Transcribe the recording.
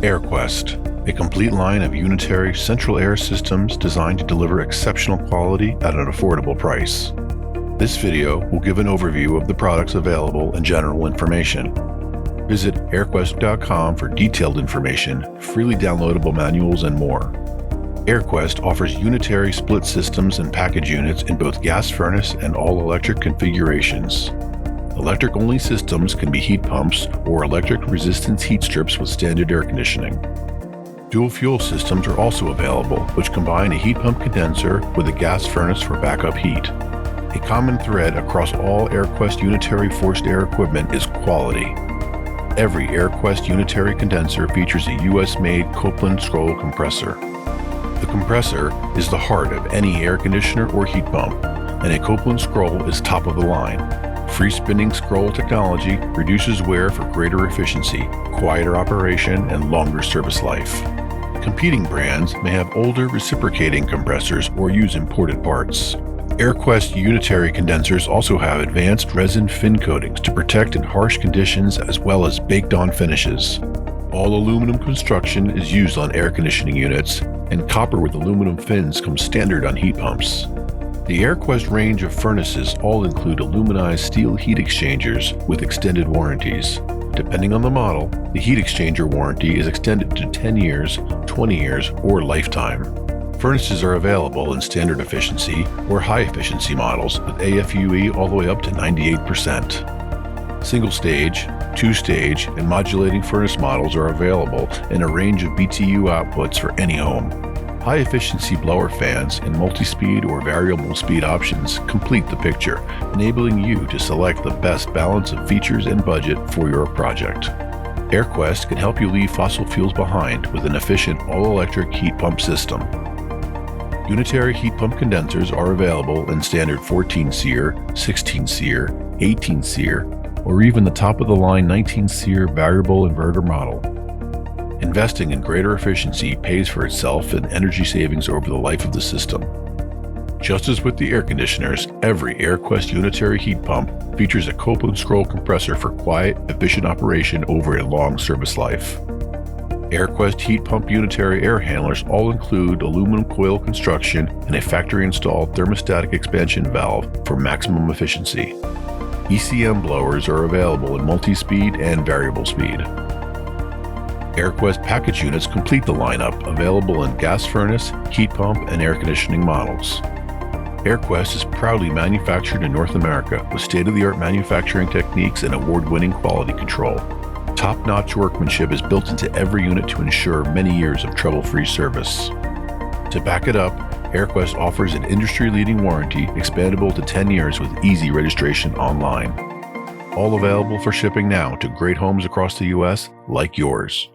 AirQuest, a complete line of unitary central air systems designed to deliver exceptional quality at an affordable price. This video will give an overview of the products available and general information. Visit airquest.com for detailed information, freely downloadable manuals, and more. AirQuest offers unitary split systems and package units in both gas furnace and all-electric configurations. Electric-only systems can be heat pumps or electric resistance heat strips with standard air conditioning. Dual fuel systems are also available, which combine a heat pump condenser with a gas furnace for backup heat. A common thread across all AirQuest unitary forced air equipment is quality. Every AirQuest unitary condenser features a US-made Copeland Scroll compressor. The compressor is the heart of any air conditioner or heat pump, and a Copeland Scroll is top of the line. Free-spinning scroll technology reduces wear for greater efficiency, quieter operation, and longer service life. Competing brands may have older reciprocating compressors or use imported parts. AirQuest unitary condensers also have advanced resin fin coatings to protect in harsh conditions as well as baked-on finishes. All aluminum construction is used on air conditioning units, and copper with aluminum fins comes standard on heat pumps. The AirQuest range of furnaces all include aluminized steel heat exchangers with extended warranties. Depending on the model, the heat exchanger warranty is extended to 10 years, 20 years, or lifetime. Furnaces are available in standard efficiency or high efficiency models with AFUE all the way up to 98%. Single stage, two-stage, and modulating furnace models are available in a range of BTU outputs for any home. High-efficiency blower fans and multi-speed or variable speed options complete the picture, enabling you to select the best balance of features and budget for your project. AirQuest can help you leave fossil fuels behind with an efficient all-electric heat pump system. Unitary heat pump condensers are available in standard 14 SEER, 16 SEER, 18 SEER, or even the top-of-the-line 19 SEER variable inverter model. Investing in greater efficiency pays for itself in energy savings over the life of the system. Just as with the air conditioners, every AirQuest unitary heat pump features a Copeland Scroll compressor for quiet, efficient operation over a long service life. AirQuest heat pump unitary air handlers all include aluminum coil construction and a factory-installed thermostatic expansion valve for maximum efficiency. ECM blowers are available in multi-speed and variable speed. AirQuest package units complete the lineup, available in gas furnace, heat pump, and air conditioning models. AirQuest is proudly manufactured in North America with state-of-the-art manufacturing techniques and award-winning quality control. Top-notch workmanship is built into every unit to ensure many years of trouble-free service. To back it up, AirQuest offers an industry-leading warranty expandable to 10 years with easy registration online. All available for shipping now to great homes across the U.S. like yours.